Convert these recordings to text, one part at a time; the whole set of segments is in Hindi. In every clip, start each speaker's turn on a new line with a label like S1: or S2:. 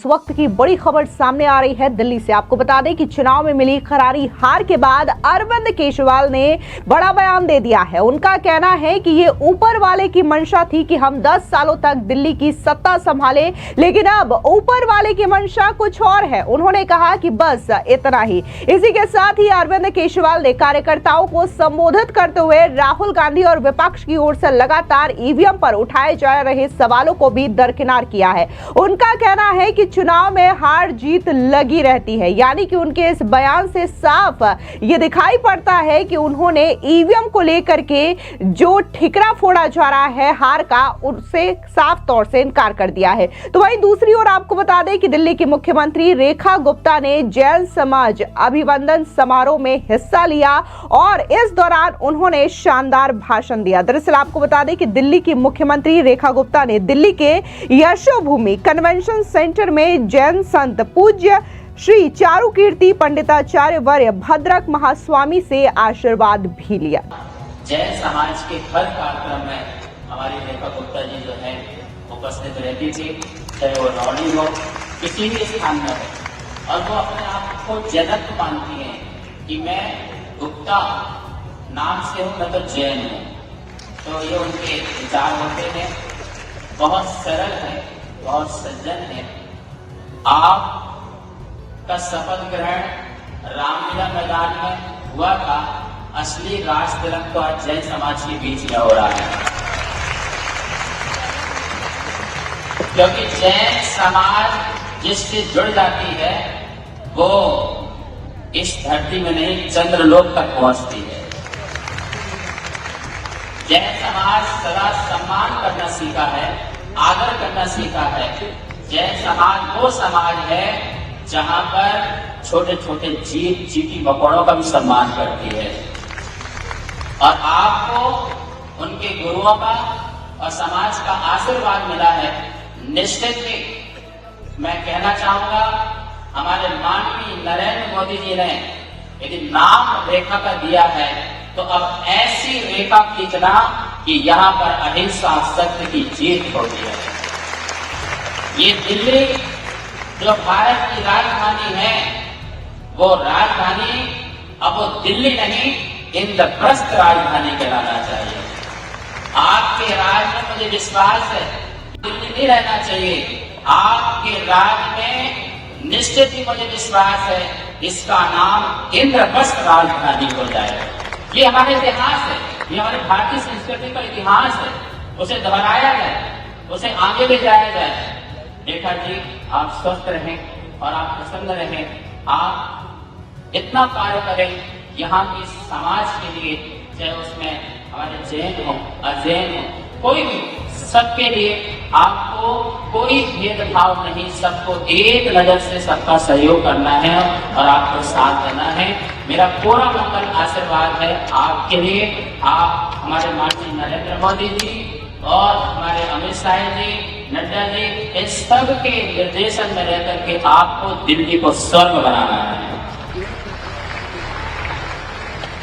S1: इस वक्त की बड़ी खबर सामने आ रही है दिल्ली से। आपको बता दें कि चुनाव में मिली करारी हार के बाद अरविंद केजरीवाल ने बड़ा बयान दे दिया है। उनका कहना है कि ये ऊपर वाले की मंशा थी कि हम 10 सालों तक दिल्ली की सत्ता संभाले, लेकिन अब ऊपर वाले की मंशा कुछ और है। उन्होंने कहा कि बस इतना ही। इसी के साथ ही अरविंद केजरीवाल ने कार्यकर्ताओं को संबोधित करते हुए राहुल गांधी और विपक्ष की ओर से लगातार ईवीएम पर उठाए जा रहे सवालों को भी दरकिनार किया है। उनका कहना है कि चुनाव में हार जीत लगी रहती है, यानी कि उनके इस बयान से साफ ये दिखाई पड़ता है कि उन्होंने ईवीएम को लेकर के जो ठिकरा फोड़ा जा रहा है हार का, उससे साफ तौर से इनकार कर दिया है। तो वहीं दूसरी ओर आपको बता दें कि दिल्ली की मुख्यमंत्री रेखा गुप्ता ने जैन समाज अभिवंदन समारोह में हिस्सा लिया और इस दौरान उन्होंने शानदार भाषण दिया। दरअसल आपको बता दें कि दिल्ली की मुख्यमंत्री रेखा गुप्ता ने दिल्ली के यशोभूमि कन्वेंशन सेंटर में जैन संत पूज्य श्री चारुकीर्ति पंडिताचार्य वर्य भद्रक महास्वामी से आशीर्वाद भी लिया।
S2: जैन समाज के हर कार्यक्रम में हमारी रेखा गुप्ता जी जो है उपस्थित रहती थी, चाहे वो रौनी हो, किसी भी स्थान में हो, और वो अपने आप को जनक मानती हैं कि मैं गुप्ता नाम से हूँ, मैं तो जैन हूँ। तो ये उनके विचार होते हैं, बहुत सरल है, बहुत सज्जन है। आप का शपथ ग्रहण रामलीला मैदान में हुआ था, असली राज तिलक तो आज जैन समाज के बीच में हो रहा है, क्योंकि जैन समाज जिससे जुड़ जाती है वो इस धरती में नहीं, चंद्रलोक तक पहुंचती है। जैन समाज सदा सम्मान करना सीखा है, आदर करना सीखा है। जैन समाज वो समाज है जहां पर छोटे छोटे जीव चीटी मकोड़ों का भी सम्मान करती है। और आपको उनके गुरुओं का और समाज का आशीर्वाद मिला है। निश्चित ही मैं कहना चाहूंगा, हमारे माननीय नरेंद्र मोदी जी ने यदि नाम रेखा का दिया है तो अब ऐसी रेखा खींचना कि यहाँ पर अहिंसा सत्य की जीत होती है। ये दिल्ली जो भारत की राजधानी है, वो राजधानी अब वो दिल्ली नहीं, इंद्रप्रस्थ राजधानी कहलाना चाहिए। आपके राज में मुझे विश्वास है, दिल्ली नहीं रहना चाहिए। आपके राज में निश्चित ही मुझे विश्वास है इसका नाम इंद्रप्रस्थ राजधानी हो जाएगा। ये हमारे इतिहास है, ये हमारे भारतीय संस्कृति का इतिहास है। उसे दोहराया जाए, उसे आगे ले जाया जाए। रेखा जी, आप स्वस्थ रहें और आप प्रसन्न रहें। आप इतना कार्य करें यहाँ की समाज के लिए, चाहे उसमें हमारे जैन हो, अजैन हो, कोई भी, सबके लिए आपको कोई भेदभाव नहीं, सबको एक नजर से सबका सहयोग करना है और आपको साथ देना है। मेरा पूरा मंगल आशीर्वाद है आपके लिए। आप हमारे माननीय नरेंद्र मोदी जी और हमारे अमित शाह जी, नड्डा जी, इस सब के निर्देशन में रहकर के आपको दिल्ली को स्वर्ग बनाना है।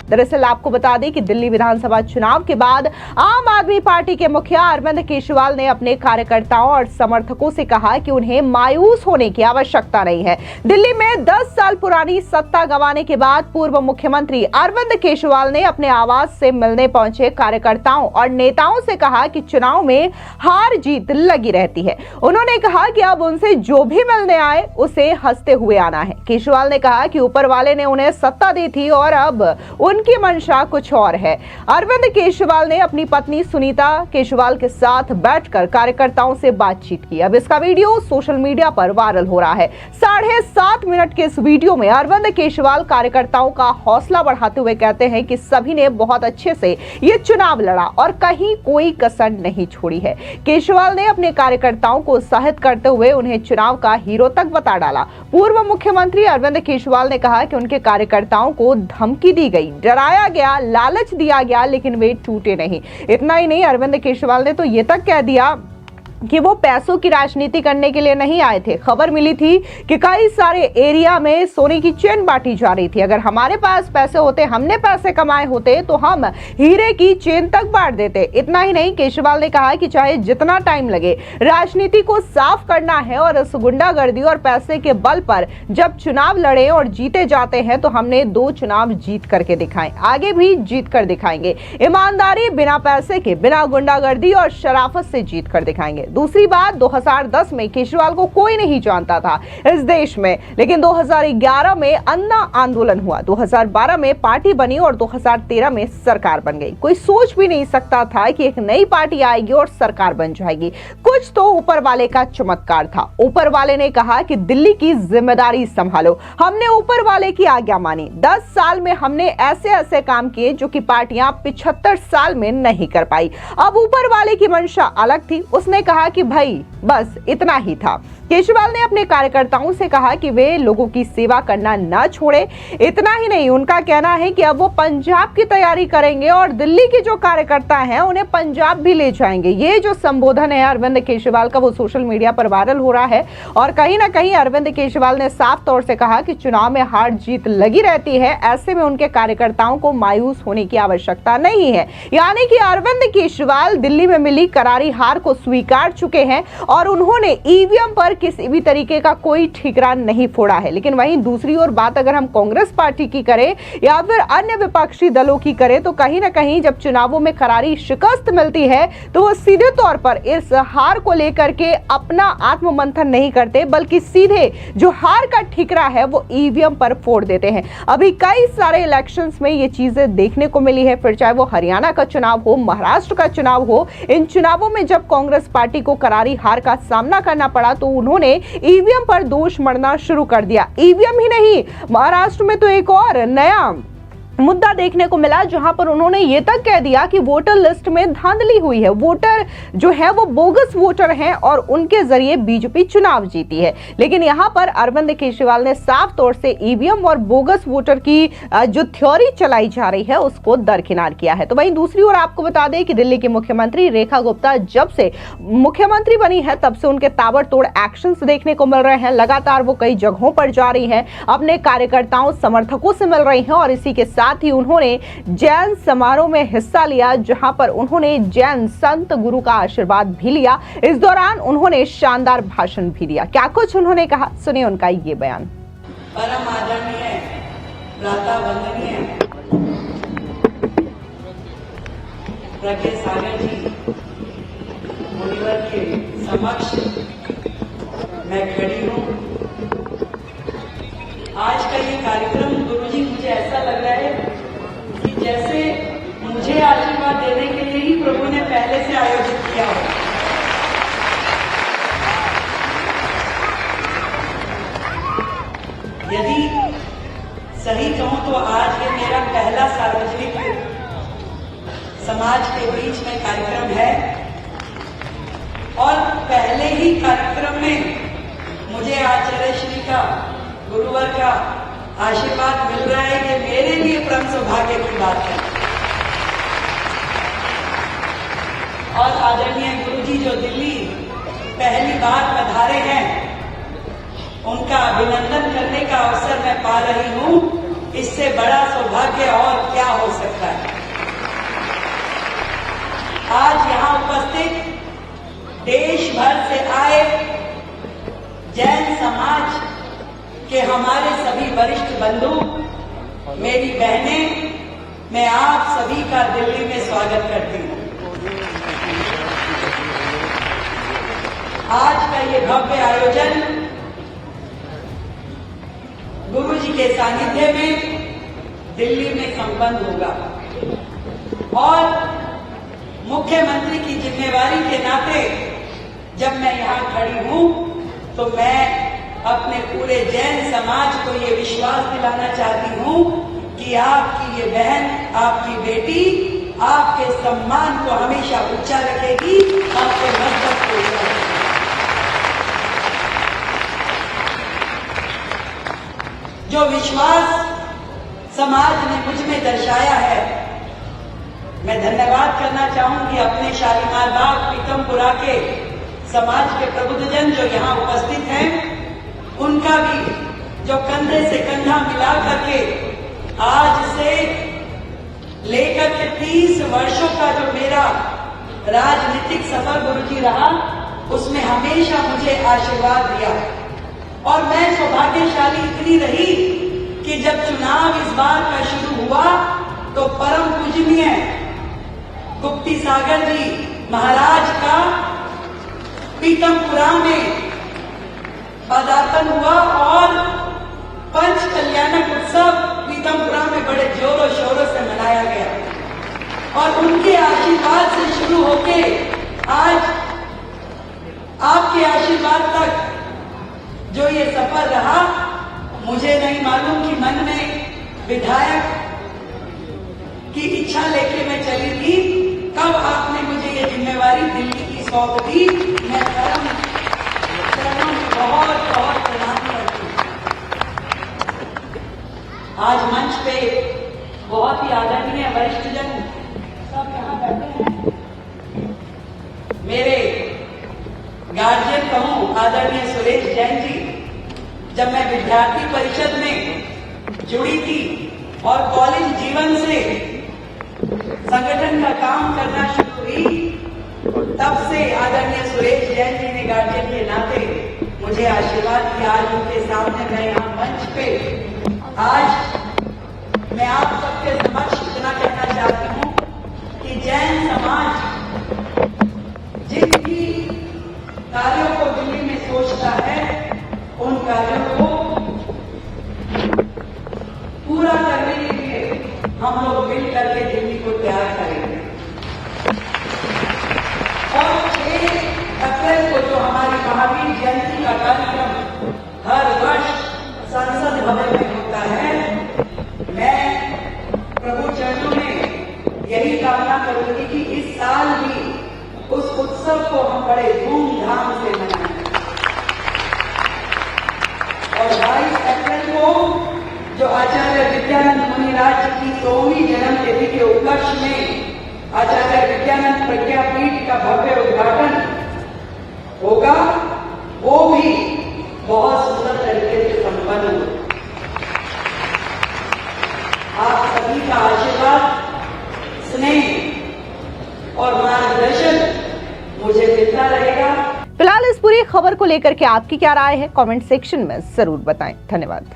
S1: दरअसल आपको बता दें कि दिल्ली विधानसभा चुनाव के बाद आम आदमी पार्टी के मुखिया अरविंद केजरीवाल ने अपने कार्यकर्ताओं और समर्थकों से कहा कि उन्हें मायूस होने की आवश्यकता नहीं है। दिल्ली में 10 साल पुरानी सत्ता गंवाने के बाद पूर्व मुख्यमंत्री अरविंद केजरीवाल ने अपने आवास से मिलने पहुंचे कार्यकर्ताओं और नेताओं से कहा कि चुनाव में हार जीत लगी रहती है। उन्होंने कहा कि अब उनसे जो भी मिलने आए उसे हंसते हुए आना है। केजरीवाल ने कहा कि ऊपर वाले ने उन्हें सत्ता दी थी और अब उनकी मंशा कुछ और है। अरविंद केजरीवाल ने अपनी पत्नी सुनीता केजरीवाल के साथ बैठकर कार्यकर्ताओं से बातचीत की। अब इसका वीडियो सोशल मीडिया पर वायरल हो रहा है। 7.5 मिनट के इस वीडियो में अरविंद केजरीवाल कार्यकर्ताओं का हौसला बढ़ाते हुए कहते हैं कि सभी ने बहुत अच्छे से ये चुनाव लड़ा और कहीं कोई कसर नहीं छोड़ी है। केजरीवाल ने अपने कार्यकर्ताओं को उत्साहित करते हुए उन्हें चुनाव का हीरो तक बता डाला। पूर्व मुख्यमंत्री अरविंद केजरीवाल ने कहा कि उनके कार्यकर्ताओं को धमकी दी गई, डराया गया, लालच दिया गया, लेकिन वे टूटे नहीं। इतना ही नहीं, अरविंद केजरीवाल ने तो ये तक कह दिया कि वो पैसों की राजनीति करने के लिए नहीं आए थे। खबर मिली थी कि कई सारे एरिया में सोने की चेन बांटी जा रही थी। अगर हमारे पास पैसे होते, हमने पैसे कमाए होते, तो हम हीरे की चेन तक बांट देते। इतना ही नहीं, केजरीवाल ने कहा कि चाहे जितना टाइम लगे, राजनीति को साफ करना है और इस गुंडागर्दी और पैसे के बल पर जब चुनाव लड़े और जीते जाते हैं तो हमने 2 चुनाव जीत करके दिखाए, आगे भी जीत कर दिखाएंगे। ईमानदारी, बिना पैसे के, बिना गुंडागर्दी और शराफत से जीत कर दिखाएंगे। दूसरी बात, 2010 में केजरीवाल को कोई नहीं जानता था इस देश में, लेकिन 2011 में अन्ना आंदोलन हुआ, 2012 में पार्टी बनी और 2013 में सरकार बन गई। कोई सोच भी नहीं सकता था कि एक नई पार्टी आएगी और सरकार बन जाएगी। कुछ तो ऊपर वाले का चमत्कार था। ऊपर वाले ने कहा कि दिल्ली की जिम्मेदारी संभालो। हमने ऊपर वाले की आज्ञा मानी। 10 साल में हमने ऐसे ऐसे काम किए जो कि पार्टियां 75 साल में नहीं कर पाई। अब ऊपर वाले की मंशा अलग थी। उसने कहा कि भाई बस इतना ही था। केजरीवाल ने अपने कार्यकर्ताओं से कहा कि वे लोगों की सेवा करना न छोड़े। इतना ही नहीं, उनका कहना है कि अब वो पंजाब की तैयारी करेंगे और दिल्ली के जो कार्यकर्ता हैं उन्हें पंजाब भी ले जाएंगे। ये जो संबोधन है अरविंद केजरीवाल का, वो सोशल मीडिया पर वायरल हो रहा है और कहीं ना कहीं अरविंद केजरीवाल ने साफ तौर से कहा कि चुनाव में हार जीत लगी रहती है, ऐसे में उनके कार्यकर्ताओं को मायूस होने की आवश्यकता नहीं है। यानी कि अरविंद केजरीवाल दिल्ली में मिली करारी हार को स्वीकार चुके हैं और उन्होंने ईवीएम पर किसी भी तरीके का कोई ठिकरा नहीं फोड़ा है। लेकिन वहीं दूसरी ओर बात अगर हम कांग्रेस पार्टी की करें या फिर अन्य विपक्षी दलों की करें तो कहीं ना कहीं जब चुनावों में करारी शिकस्त मिलती है तो वो सीधे तौर पर इस हार को लेकर के अपना आत्ममंथन नहीं करते, बल्कि सीधे जो हार का ठिकरा है वो ईवीएम पर फोड़ देते हैं। अभी कई सारे इलेक्शंस में ये चीजें देखने को मिली है, फिर चाहे वो हरियाणा का चुनाव हो, महाराष्ट्र का चुनाव हो। इन चुनावों में जब कांग्रेस पार्टी को करारी हार का सामना करना पड़ा तो उन्होंने ईवीएम पर दोष मढ़ना शुरू कर दिया। ईवीएम ही नहीं, महाराष्ट्र में तो एक और नया मुद्दा देखने को मिला जहां पर उन्होंने ये तक कह दिया कि वोटर लिस्ट में धांधली हुई है, वोटर जो है वो बोगस वोटर हैं और उनके जरिए बीजेपी चुनाव जीती है। लेकिन यहां पर अरविंद केजरीवाल ने साफ तौर से ईवीएम और बोगस वोटर की जो थ्योरी चलाई जा रही है उसको दरकिनार किया है। तो वहीं दूसरी ओर आपको बता दें कि दिल्ली की मुख्यमंत्री रेखा गुप्ता जब से मुख्यमंत्री बनी है तब से उनके ताबड़तोड़ एक्शंस देखने को मिल रहे हैं। लगातार वो कई जगहों पर जा रही है, अपने कार्यकर्ताओं समर्थकों से मिल रही है और इसी के साथ ही उन्होंने जैन समारोह में हिस्सा लिया जहां पर उन्होंने जैन संत गुरु का आशीर्वाद भी लिया। इस दौरान उन्होंने शानदार भाषण भी दिया। क्या कुछ उन्होंने कहा, सुनिए उनका ये बयान।
S3: परम आदरणीय प्रातः वंदनीय प्रज्ञा सागर जी मुनिवर के समक्ष मैं खड़ी हूँ। आज का ये कार्यक्रम गुरुजी मुझे ऐसा लग रहा है कि जैसे मुझे आशीर्वाद देने के लिए ही प्रभु ने पहले से आयोजित किया हो। यदि सही कहूं तो आज ये मेरा पहला सार्वजनिक समाज के बीच में कार्यक्रम है और पहले ही कार्यक्रम में मुझे आचार्य श्री का, गुरुवर का आशीर्वाद मिल रहा है। ये मेरे लिए परम सौभाग्य की बात है। और आदरणीय गुरुजी जो दिल्ली पहली बार पधारे हैं, उनका अभिनंदन करने का अवसर मैं पा रही हूं। इससे बड़ा सौभाग्य और क्या हो सकता है। आज यहां उपस्थित देश भर से आए जैन समाज के हमारे सभी वरिष्ठ बंधु, मेरी बहनें, मैं आप सभी का दिल्ली में स्वागत करती हूं। आज का ये भव्य आयोजन गुरु जी के सानिध्य में दिल्ली में संपन्न होगा और मुख्यमंत्री की जिम्मेवारी के नाते जब मैं यहां खड़ी हूं तो मैं अपने पूरे जैन समाज को ये विश्वास दिलाना चाहती हूं कि आपकी ये बहन, आपकी बेटी आपके सम्मान को हमेशा ऊंचा रखेगी, आपके मस्तक को ऊंचा रखेगी। जो विश्वास समाज ने मुझ में दर्शाया है, मैं धन्यवाद करना चाहूंगी अपने शालीमार बाग पीतमपुरा के समाज के प्रबुद्धजन जो यहाँ उपस्थित हैं, उनका भी जो कंधे से कंधा मिला करके आज से लेकर के 30 वर्षों का जो मेरा राजनीतिक सफर गुरुजी रहा, उसमें हमेशा मुझे आशीर्वाद दिया। और मैं सौभाग्यशाली इतनी रही कि जब चुनाव इस बार का शुरू हुआ तो परम पूजनीय गुप्ती सागर जी महाराज का पीतमपुरा में पदार्पण हुआ और पंच कल्याणक उत्सव पीतमपुरा में बड़े जोरों शोरों से मनाया गया। और उनके आशीर्वाद से शुरू होके आज आपके आशीर्वाद तक जो ये सफर रहा, मुझे नहीं मालूम कि मन में विधायक की इच्छा लेके मैं चली थी, कब आपने मुझे ये जिम्मेवारी दिल्ली की सौंप दी। मैं चरणों में बहुत बहुत प्रणाम करती हूँ। आज मंच पे बहुत ही आदरणीय वरिष्ठ जन सब यहाँ बैठे हैं। मेरे गार्जियन कहूं आदरणीय सुरेश जैन जी, जब मैं विद्यार्थी परिषद में जुड़ी थी और कॉलेज जीवन से संगठन का काम करना शुरू हुई, तब से आदरणीय सुरेश जैन जी ने गार्जियन के नाते मुझे आशीर्वाद दिया। आज उनके सामने मैं यहाँ मंच पे आज मैं आप सबके समक्ष इतना कहना चाहती हूँ कि जैन समाज जिन भी कार्यों को दिल्ली में सोचता है, उन कार्यों को पूरा करने के लिए हम लोग मिल करके दिल्ली को तैयार करेंगे। और 6 अप्रैल को जो हमारी महावीर जयंती का कार्यक्रम हर वर्ष संसद भवन में होता है, मैं प्रभु चरणों में यही कामना करूंगी कि इस साल भी उस उत्सव को हम बड़े धूमधाम से मनाएं। और 22 अप्रैल को जो आचार्य विद्यानंद मुनिराज जी की 100वीं जन्मतिथि के उपलक्ष्य में आचार्य विद्यानंद प्रज्ञापीठ का भव्य उद्घाटन होगा, वो भी बहुत सुंदर तरीके से संपन्न होगा। आप सभी का आशीर्वाद, स्नेह और मार्गदर्शन मुझे मिलता रहेगा।
S1: फिलहाल इस पूरी खबर को लेकर के आपकी क्या राय है, कमेंट सेक्शन में जरूर बताएं। धन्यवाद।